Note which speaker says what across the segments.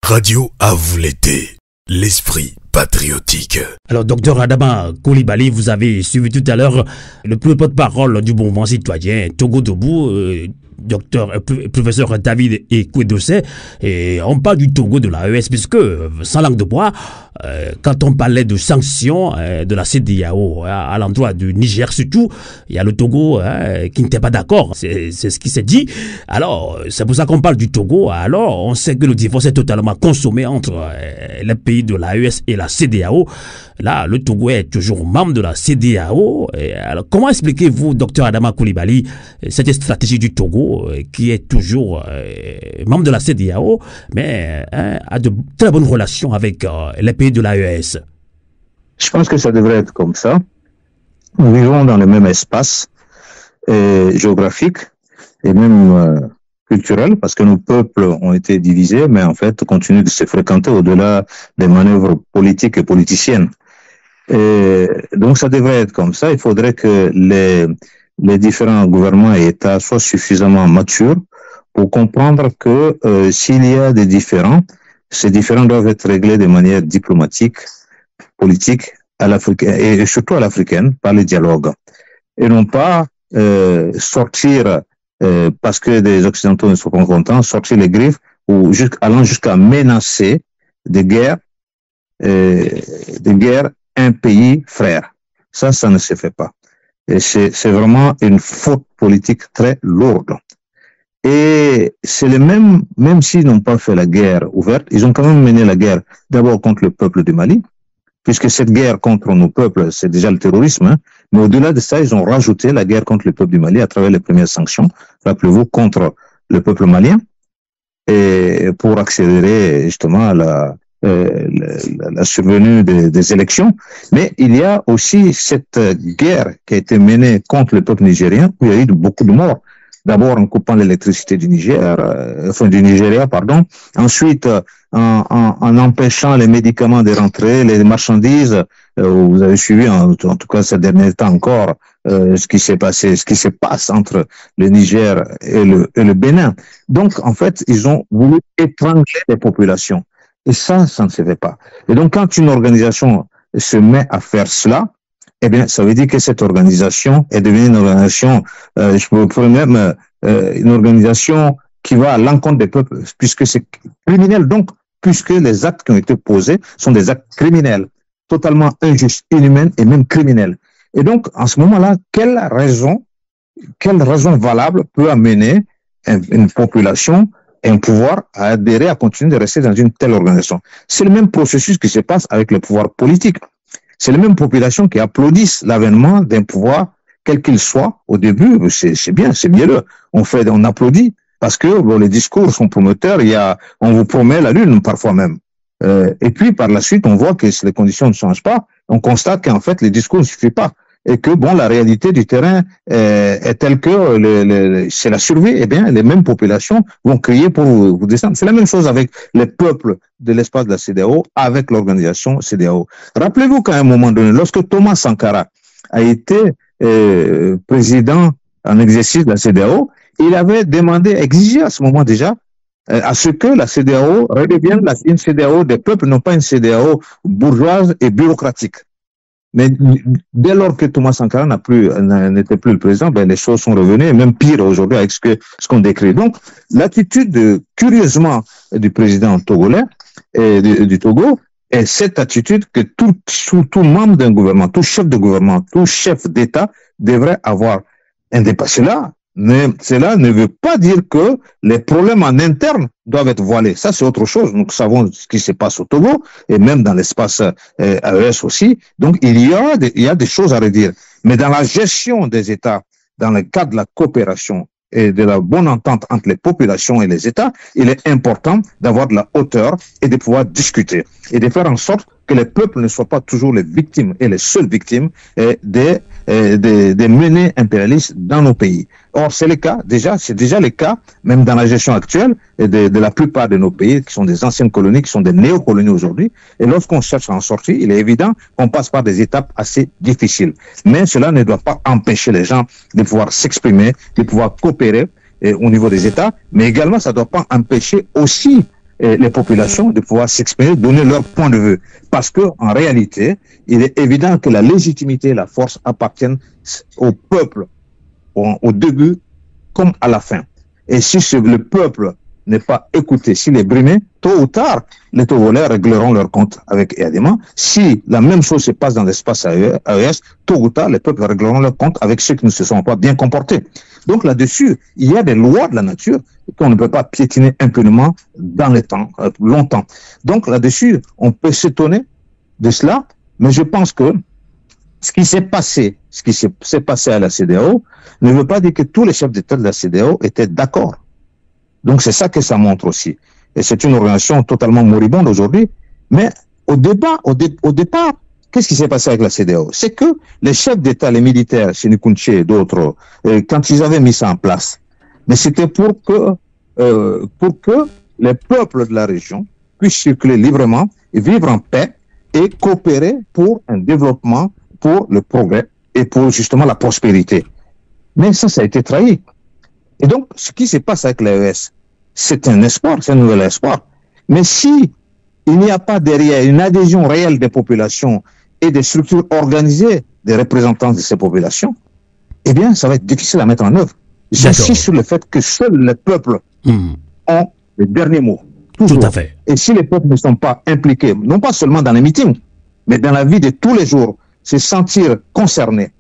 Speaker 1: Radio à vous l'été, l'esprit patriotique.
Speaker 2: Alors, docteur Adama Coulibaly, vous avez suivi tout à l'heure le porte-parole du mouvement citoyen Togo Debout, professeur David Ekwedose, et on parle du Togo de l'AES, puisque, sans langue de bois, quand on parlait de sanctions de la CEDEAO à l'endroit du Niger surtout, il y a le Togo qui n'était pas d'accord, c'est ce qui s'est dit. Alors, c'est pour ça qu'on parle du Togo. Alors, on sait que le divorce est totalement consommé entre les pays de l'AES et la CEDEAO. Là, le Togo est toujours membre de la CEDEAO. Alors, comment expliquez-vous, docteur Adama Coulibaly, cette stratégie du Togo qui est toujours membre de la CEDEAO, mais a de très bonnes relations avec les pays de l'AES?
Speaker 3: Je pense que ça devrait être comme ça. Nous vivons dans le même espace géographique et même culturel, parce que nos peuples ont été divisés, mais en fait continuent de se fréquenter au-delà des manœuvres politiques et politiciennes. Et donc ça devrait être comme ça. Il faudrait que les différents gouvernements et États soient suffisamment matures pour comprendre que s'il y a des différends, ces différends doivent être réglés de manière diplomatique, politique, à l'africaine et surtout à l'africaine, par le dialogue. Et non pas sortir, parce que des Occidentaux ne sont pas contents, sortir les griffes ou allant jusqu'à menacer des guerres un pays frère. Ça ne se fait pas. Et c'est vraiment une faute politique très lourde. Et c'est les mêmes, même s'ils n'ont pas fait la guerre ouverte, ils ont quand même mené la guerre d'abord contre le peuple du Mali, puisque cette guerre contre nos peuples, c'est déjà le terrorisme, hein, mais au-delà de ça, ils ont rajouté la guerre contre le peuple du Mali à travers les premières sanctions, rappelez-vous, contre le peuple malien, et pour accélérer justement la survenue des élections. Mais il y a aussi cette guerre qui a été menée contre le peuple nigérien, où il y a eu beaucoup de morts. D'abord en coupant l'électricité du Nigeria, pardon. Ensuite, en empêchant les médicaments de rentrer, les marchandises. Vous avez suivi, en tout cas ces derniers temps encore, ce qui s'est passé, ce qui se passe entre le Niger et le Bénin. Donc, en fait, ils ont voulu étrangler les populations. Et ça ne se fait pas. Et donc, quand une organisation se met à faire cela, eh bien, ça veut dire que cette organisation est devenue une organisation, je pourrais même une organisation qui va à l'encontre des peuples, puisque c'est criminel. Donc, puisque les actes qui ont été posés sont des actes criminels, totalement injustes, inhumains et même criminels. Et donc, en ce moment-là, quelle raison valable peut amener une population et un pouvoir à adhérer, à continuer de rester dans une telle organisation? C'est le même processus qui se passe avec le pouvoir politique. C'est les mêmes populations qui applaudissent l'avènement d'un pouvoir, quel qu'il soit. Au début, c'est bien, c'est mielleux. On applaudit parce que les discours sont promoteurs. On vous promet la lune parfois même. Et puis par la suite, on voit que si les conditions ne changent pas, on constate qu'en fait les discours ne suffisent pas et que la réalité du terrain est telle que c'est la survie. Eh bien, les mêmes populations vont crier pour vous descendre. C'est la même chose avec les peuples de l'espace de la CEDEAO, avec l'organisation CEDEAO. Rappelez-vous qu'à un moment donné, lorsque Thomas Sankara a été président en exercice de la CEDEAO, il avait exigé à ce moment déjà, à ce que la CEDEAO redevienne une CEDEAO des peuples, non pas une CEDEAO bourgeoise et bureaucratique. Mais dès lors que Thomas Sankara n'était plus le président, les choses sont revenues, et même pire aujourd'hui avec ce qu'on décrit. Donc, l'attitude, curieusement, du président togolais et du Togo est cette attitude que tout membre d'un gouvernement, tout chef de gouvernement, tout chef d'État devrait avoir un dépassé là. Mais cela ne veut pas dire que les problèmes en interne doivent être voilés. Ça, c'est autre chose. Nous savons ce qui se passe au Togo et même dans l'espace AES aussi. Donc, il y a des choses à redire. Mais dans la gestion des États, dans le cadre de la coopération et de la bonne entente entre les populations et les États, il est important d'avoir de la hauteur et de pouvoir discuter et de faire en sorte que les peuples ne soient pas toujours les victimes et les seules victimes des menées impérialistes dans nos pays. Or, c'est le cas, c'est déjà le cas, même dans la gestion actuelle de la plupart de nos pays, qui sont des anciennes colonies, qui sont des néocolonies aujourd'hui. Et lorsqu'on cherche à en sortir, il est évident qu'on passe par des étapes assez difficiles. Mais cela ne doit pas empêcher les gens de pouvoir s'exprimer, de pouvoir coopérer au niveau des États, mais également ça ne doit pas empêcher aussi les populations de pouvoir s'exprimer, donner leur point de vue. Parce que en réalité, il est évident que la légitimité et la force appartiennent au peuple, au début comme à la fin. Et si le peuple n'est pas écouté, s'il est brimé, tôt ou tard, les Togolais régleront leur compte avec EADEMA. Si la même chose se passe dans l'espace AES, tôt ou tard, les peuples régleront leur compte avec ceux qui ne se sont pas bien comportés. Donc là-dessus, il y a des lois de la nature qu'on ne peut pas piétiner impunément dans le temps, longtemps. Donc là-dessus, on peut s'étonner de cela, mais je pense que ce qui s'est passé à la CEDEAO ne veut pas dire que tous les chefs d'État de la CEDEAO étaient d'accord. Donc c'est ça que ça montre aussi. Et c'est une organisation totalement moribonde aujourd'hui. Mais au départ, qu'est-ce qui s'est passé avec la CEDEAO? C'est que les chefs d'État, les militaires, Sénékounché et d'autres, quand ils avaient mis ça en place, mais c'était pour que les peuples de la région puissent circuler librement et vivre en paix et coopérer pour un développement, pour le progrès et pour justement la prospérité. Mais ça a été trahi. Et donc, ce qui se passe avec l'AES, c'est un espoir, c'est un nouvel espoir. Mais si il n'y a pas derrière une adhésion réelle des populations et des structures organisées des représentants de ces populations, eh bien, ça va être difficile à mettre en œuvre. J'insiste sur le fait que seuls les peuples ont le dernier mot. Toujours.
Speaker 2: Tout à fait.
Speaker 3: Et si les peuples ne sont pas impliqués, non pas seulement dans les meetings, mais dans la vie de tous les jours, se sentir concernés,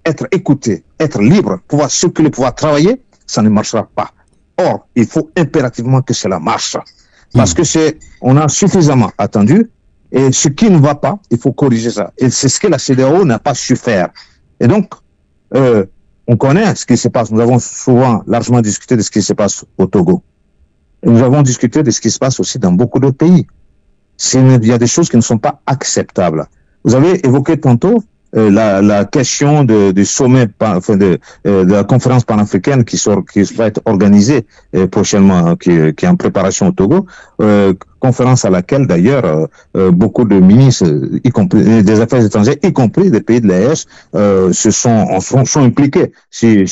Speaker 3: être écoutés, être libres, pouvoir circuler, pouvoir travailler, ça ne marchera pas. Or, il faut impérativement que cela marche. Parce que on a suffisamment attendu, et ce qui ne va pas, il faut corriger ça. Et c'est ce que la CEDEAO n'a pas su faire. Et donc, on connaît ce qui se passe. Nous avons souvent largement discuté de ce qui se passe au Togo. Et nous avons discuté de ce qui se passe aussi dans beaucoup d'autres pays. Il y a des choses qui ne sont pas acceptables. Vous avez évoqué tantôt la question du sommet, de la conférence panafricaine qui va être organisée prochainement, qui est en préparation au Togo, conférence à laquelle d'ailleurs beaucoup de ministres, y compris des affaires étrangères, y compris des pays de l'AES, sont impliqués. Si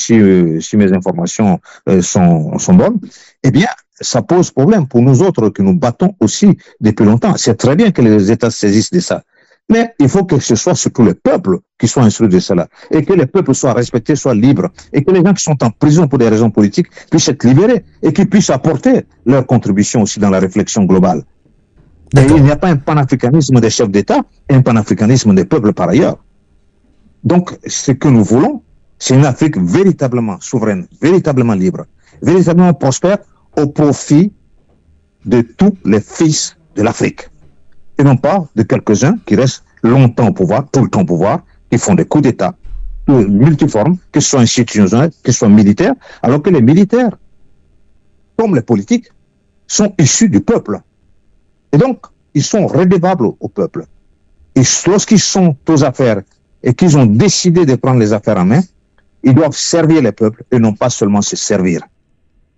Speaker 3: mes informations sont bonnes, eh bien, ça pose problème pour nous autres que nous battons aussi depuis longtemps. C'est très bien que les États se saisissent de ça. Mais il faut que ce soit surtout les peuples qui soient instruits de cela, et que les peuples soient respectés, soient libres, et que les gens qui sont en prison pour des raisons politiques puissent être libérés, et qu'ils puissent apporter leur contribution aussi dans la réflexion globale. Et il n'y a pas un panafricanisme des chefs d'État et un panafricanisme des peuples par ailleurs. Donc, ce que nous voulons, c'est une Afrique véritablement souveraine, véritablement libre, véritablement prospère au profit de tous les fils de l'Afrique. Et non pas de quelques-uns qui restent longtemps au pouvoir, tout le temps au pouvoir, qui font des coups d'État, multiformes, que ce soit institutionnels, que ce soit militaires, alors que les militaires, comme les politiques, sont issus du peuple. Et donc, ils sont redevables au peuple. Et lorsqu'ils sont aux affaires et qu'ils ont décidé de prendre les affaires en main, ils doivent servir les peuples et non pas seulement se servir.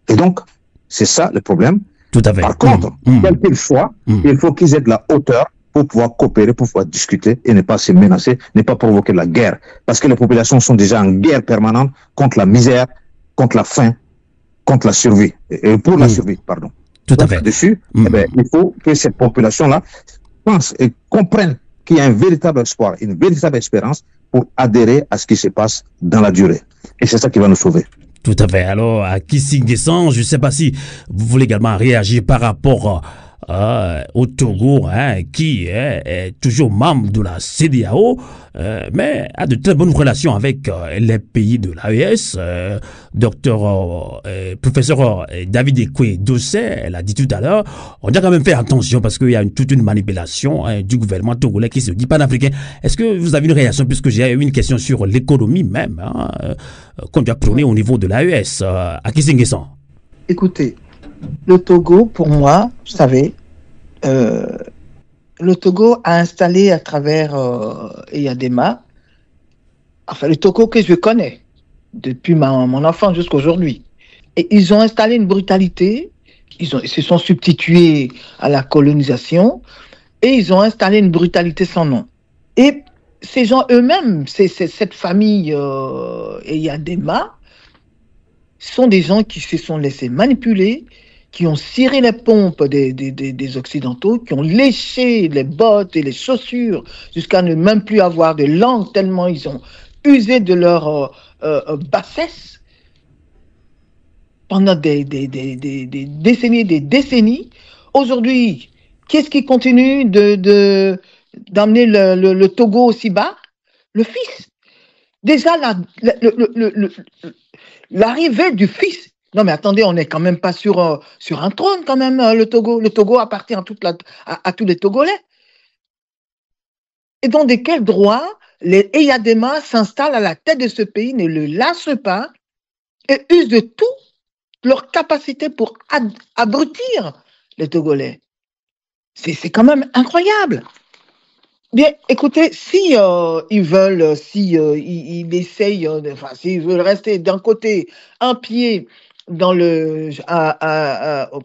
Speaker 3: Et donc, c'est ça le problème.
Speaker 2: Tout à fait.
Speaker 3: Par contre, quel qu'il soit, il faut qu'ils aient de la hauteur pour pouvoir coopérer, pour pouvoir discuter et ne pas se menacer, ne pas provoquer de la guerre. Parce que les populations sont déjà en guerre permanente contre la misère, contre la faim, contre la survie. Et pour la survie, pardon.
Speaker 2: Tout
Speaker 3: donc,
Speaker 2: à fait.
Speaker 3: Dessus, eh bien, il faut que cette population-là pense et comprenne qu'il y a un véritable espoir, une véritable espérance pour adhérer à ce qui se passe dans la durée. Et c'est ça qui va nous sauver.
Speaker 2: Tout à fait. Alors, à Kissing Descend, je ne sais pas si vous voulez également réagir par rapport au Togo, qui est toujours membre de la CEDEAO, mais a de très bonnes relations avec les pays de l'AES. Professeur David Ekwe Dossé, elle a dit tout à l'heure, on doit quand même faire attention parce qu'il y a toute une manipulation du gouvernement togolais qui se dit panafricain. Est-ce que vous avez une réaction, puisque j'ai une question sur l'économie même, qu'on doit prôner au niveau de l'AES, à Kissingessan?
Speaker 4: Écoutez, le Togo, pour moi, vous savez, le Togo a installé à travers EADEMA, enfin le Togo que je connais depuis mon enfance jusqu'à aujourd'hui, et ils ont installé une brutalité, ils se sont substitués à la colonisation, et ils ont installé une brutalité sans nom. Et ces gens eux-mêmes, cette famille EADEMA, sont des gens qui se sont laissés manipuler, qui ont ciré les pompes des Occidentaux, qui ont léché les bottes et les chaussures jusqu'à ne même plus avoir de langue, tellement ils ont usé de leur bassesse pendant des décennies et des décennies. Aujourd'hui, qu'est-ce qui continue d'amener le Togo aussi bas? Le fils. Déjà, l'arrivée du fils. Non, mais attendez, on n'est quand même pas sur un trône, quand même, le Togo. Le Togo appartient à tous les Togolais. Et donc, de quel droit les Eyadema s'installent à la tête de ce pays, ne le lâchent pas et usent de toute leur capacité pour abrutir les Togolais? C'est quand même incroyable. Bien, écoutez, si ils veulent, ils essayent, s'ils veulent rester d'un côté, un pied dans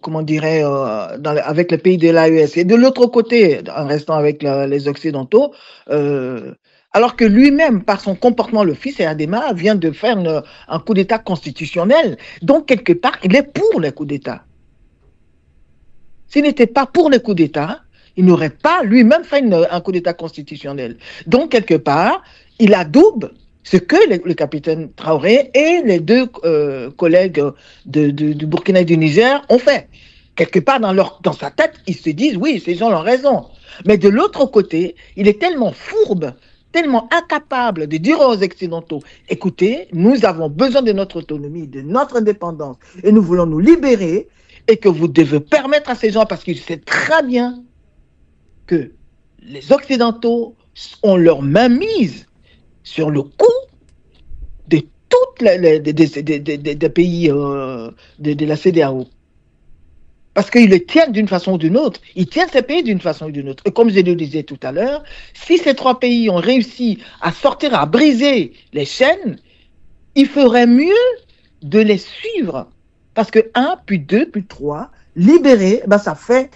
Speaker 4: comment dirais, avec le pays de l'AES, et de l'autre côté, en restant avec les Occidentaux, alors que lui-même, par son comportement, le fils Eyadema vient de faire un coup d'État constitutionnel. Donc, quelque part, il est pour les coups d'État. S'il n'était pas pour les coups d'État, il n'aurait pas lui-même fait un coup d'État constitutionnel. Donc, quelque part, il adoube ce que le capitaine Traoré et les deux collègues du Burkina et du Niger ont fait. Quelque part, dans sa tête, ils se disent, oui, ces gens ont raison. Mais de l'autre côté, il est tellement fourbe, tellement incapable de dire aux Occidentaux, écoutez, nous avons besoin de notre autonomie, de notre indépendance, et nous voulons nous libérer, et que vous devez permettre à ces gens, parce qu'ils savent très bien que les Occidentaux ont leur main mise sur le coup de toutes des pays de la CEDEAO. Parce qu'ils le tiennent d'une façon ou d'une autre. Ils tiennent ces pays d'une façon ou d'une autre. Et comme je le disais tout à l'heure, si ces trois pays ont réussi à sortir, à briser les chaînes, il ferait mieux de les suivre. Parce que 1, puis 2, puis 3, libérés, ça fait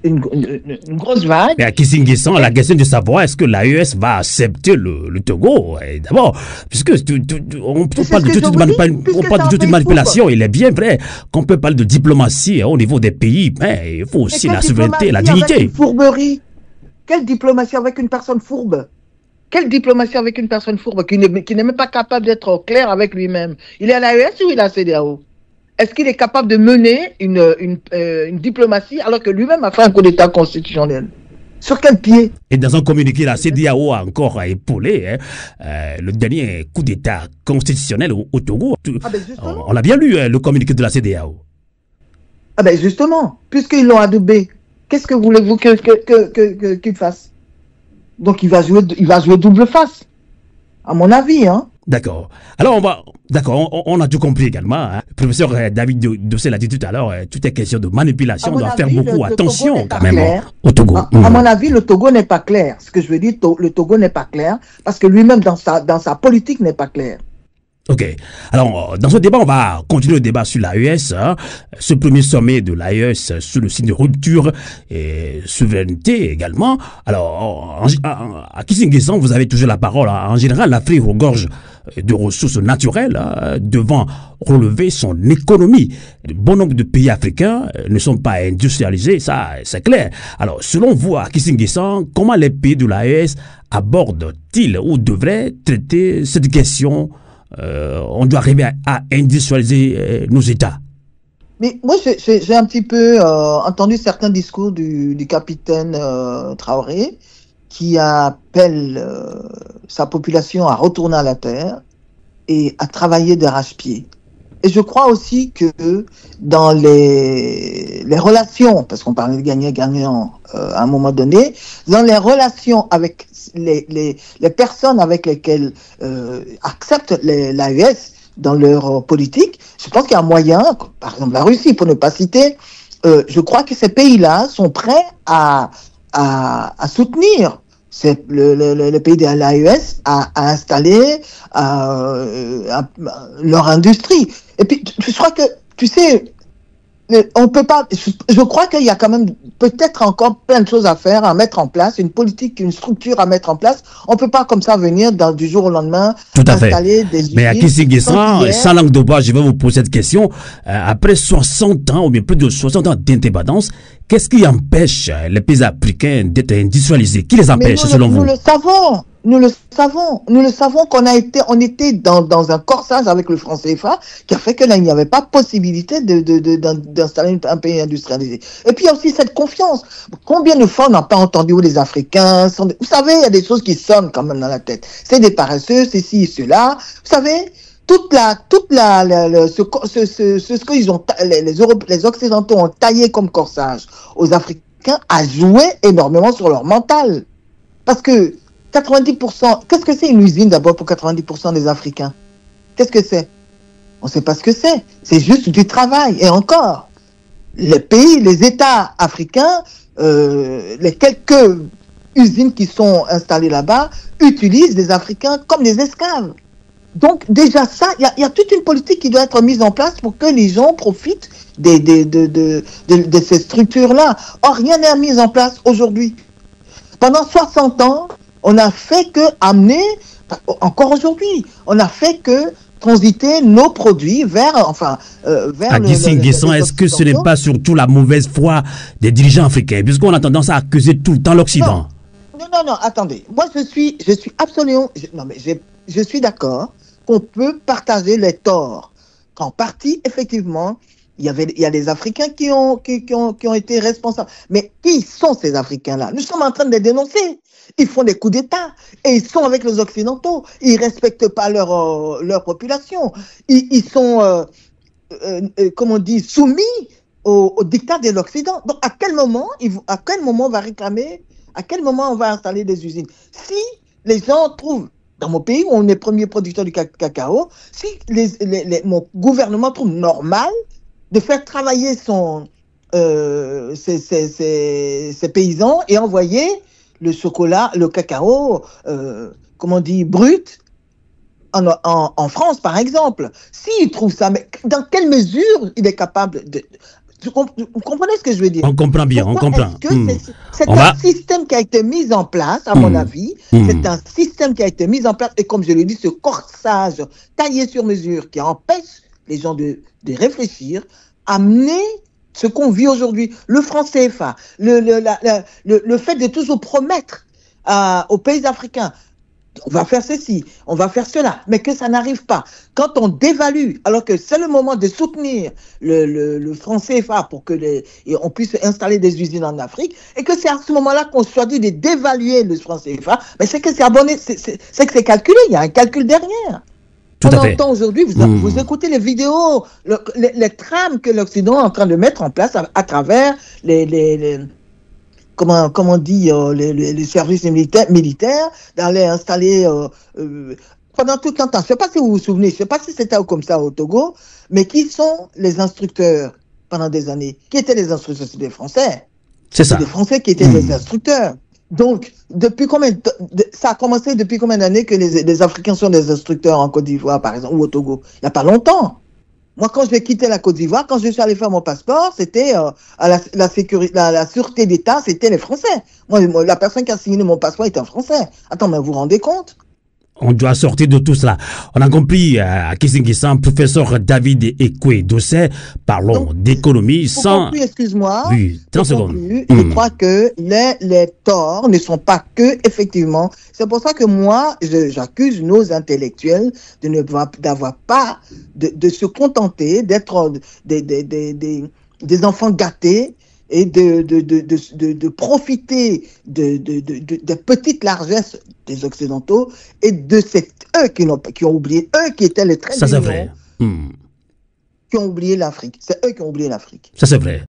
Speaker 4: une grosse vague.
Speaker 2: Mais à Kissinguissan, la question de savoir est-ce que l'AES va accepter le Togo, d'abord, puisque on parle de toute manipulation, il est bien vrai qu'on peut parler de diplomatie au niveau des pays, mais il faut aussi la souveraineté, la dignité.
Speaker 4: Une fourberie. Quelle diplomatie avec une personne fourbe? Quelle diplomatie avec une personne fourbe qui n'est même pas capable d'être clair avec lui-même? Il est à l'AES ou il est à la CEDEAO? Est-ce qu'il est capable de mener une diplomatie alors que lui-même a fait un coup d'État constitutionnel? Sur quel pied?
Speaker 2: Et dans un communiqué, la CEDEAO a encore épaulé le dernier coup d'État constitutionnel au Togo. On l'a bien lu, le communiqué de la CEDEAO.
Speaker 4: Ah ben justement, puisqu'ils l'ont adoubé, qu'est-ce que voulez-vous qu'il fasse? Donc il va jouer double face, à mon avis, hein.
Speaker 2: D'accord. Alors on a tout compris également. Hein. Le professeur David Dossé l'a dit tout à l'heure, tout est question de manipulation, on doit faire beaucoup attention quand même au Togo.
Speaker 4: À mon avis, le Togo n'est pas clair. Ce que je veux dire, le Togo n'est pas clair parce que lui-même dans sa politique n'est pas clair.
Speaker 2: Ok. Alors, dans ce débat, on va continuer le débat sur l'AES. Hein. Ce premier sommet de l'AES sous le signe de rupture et souveraineté également. Alors, à Kissinguissan, vous avez toujours la parole. Hein. En général, l'Afrique regorge de ressources naturelles devant relever son économie. Bon nombre de pays africains ne sont pas industrialisés, ça c'est clair. Alors, selon vous, à Kissinguissan, comment les pays de l'AES abordent-ils ou devraient traiter cette question? On doit arriver à industrialiser nos États.
Speaker 4: Mais moi, j'ai un petit peu entendu certains discours du capitaine Traoré qui appelle sa population à retourner à la terre et à travailler d'arrache-pied. Et je crois aussi que dans les relations, parce qu'on parlait de gagnant-gagnant à un moment donné, dans les relations avec les personnes avec lesquelles acceptent l'AES dans leur politique, je pense qu'il y a un moyen, par exemple la Russie, pour ne pas citer, je crois que ces pays-là sont prêts à soutenir le pays de l'AES à installer leur industrie. Et puis, je crois que, tu sais, On peut pas. Je crois qu'il y a quand même peut-être encore plein de choses à faire, à mettre en place, une politique, une structure à mettre en place. On peut pas comme ça venir du jour au lendemain
Speaker 2: Tout à
Speaker 4: installer
Speaker 2: fait.
Speaker 4: des usines.
Speaker 2: Mais à Kissinguessan, sans langue de bois, je vais vous poser cette question. Après 60 ans, ou bien plus de 60 ans d'indépendance, qu'est-ce qui empêche les pays africains d'être industrialisés? Qui les empêche, selon vous?
Speaker 4: Nous le savons. Nous le savons on était dans un corsage avec le franc CFA qui a fait que là, il n'y avait pas possibilité d'installer un pays industrialisé. Et puis, il y a aussi cette confiance. Combien de fois on n'a pas entendu où les Africains sont, vous savez, il y a des choses qui sonnent quand même dans la tête. C'est des paresseux, c'est ci, cela. Vous savez, ce qu'ils ont, les Occidentaux ont taillé comme corsage aux Africains a joué énormément sur leur mental. Parce que 90%, qu'est-ce que c'est une usine d'abord pour 90% des Africains? Qu'est-ce que c'est? On ne sait pas ce que c'est. C'est juste du travail. Et encore, les pays, les États africains, les quelques usines qui sont installées là-bas, utilisent les Africains comme des esclaves. Donc déjà ça, il y a toute une politique qui doit être mise en place pour que les gens profitent de ces structures-là. Or, rien n'est mis en place aujourd'hui. Pendant 60 ans, on n'a fait que amener, encore aujourd'hui, on n'a fait que transiter nos produits vers
Speaker 2: Kissinguessan, est-ce que ce n'est pas surtout la mauvaise foi des dirigeants africains, puisqu'on a tendance à accuser tout le temps l'Occident?
Speaker 4: Non, attendez. Moi, je suis absolument... Je suis d'accord qu'on peut partager les torts. Qu'en partie, effectivement, il y a des Africains qui ont été responsables. Mais qui sont ces Africains-là? Nous sommes en train de les dénoncer. Ils font des coups d'État et ils sont avec les Occidentaux. Ils respectent pas leur population. Ils sont, comme on dit, soumis au dictat de l'Occident. Donc, à quel moment on va réclamer, à quel moment on va installer des usines? Si les gens trouvent, dans mon pays où on est premier producteur du cacao, si mon gouvernement trouve normal de faire travailler ses paysans et envoyer le chocolat, le cacao, comment on dit, brut, en France, par exemple. S'il trouve ça, mais dans quelle mesure il est capable de... Vous comprenez ce que je veux dire?
Speaker 2: On comprend bien, on comprend.
Speaker 4: C'est un système qui a été mis en place, à mon avis. C'est un système qui a été mis en place. Et comme je l'ai dit, ce corsage taillé sur mesure qui empêche les gens de réfléchir, amener ce qu'on vit aujourd'hui, le franc CFA, le fait de toujours promettre aux pays africains, on va faire ceci, on va faire cela, mais que ça n'arrive pas. Quand on dévalue, alors que c'est le moment de soutenir le franc CFA pour que on puisse installer des usines en Afrique, et que c'est à ce moment-là qu'on choisit de dévaluer le franc CFA, mais c'est que c'est abonné, c'est que c'est calculé, il y a un calcul derrière. On entend aujourd'hui, vous écoutez les vidéos, les trames que l'Occident est en train de mettre en place à travers comment on dit, les services militaires, d'aller installer pendant tout le temps. Je ne sais pas si vous vous souvenez, je ne sais pas si c'était comme ça au Togo, mais qui sont les instructeurs pendant des années? Qui étaient les instructeurs? C'est des Français.
Speaker 2: C'est ça.
Speaker 4: Des Français qui étaient les instructeurs. Donc, ça a commencé depuis combien d'années que les Africains sont des instructeurs en Côte d'Ivoire, par exemple, ou au Togo? Il n'y a pas longtemps. Moi, quand j'ai quitté la Côte d'Ivoire, quand je suis allé faire mon passeport, c'était à la sûreté d'État, c'était les Français. Moi, la personne qui a signé mon passeport était un Français. Attends, mais vous vous rendez compte?
Speaker 2: On doit sortir de tout cela. On a compris à Kissinguessan, professeur David Ekwe Dossé, parlons d'économie sans...
Speaker 4: Excuse-moi.
Speaker 2: Oui, 30 secondes.
Speaker 4: Je crois que les torts ne sont pas que, effectivement. C'est pour ça que moi, j'accuse nos intellectuels d'avoir pas, de se contenter d'être des enfants gâtés et de profiter de petites largesses des Occidentaux et de eux qui ont oublié, eux qui étaient les très
Speaker 2: ça c'est vrai.
Speaker 4: Qui ont oublié l'Afrique. C'est eux qui ont oublié l'Afrique.
Speaker 2: Ça c'est vrai.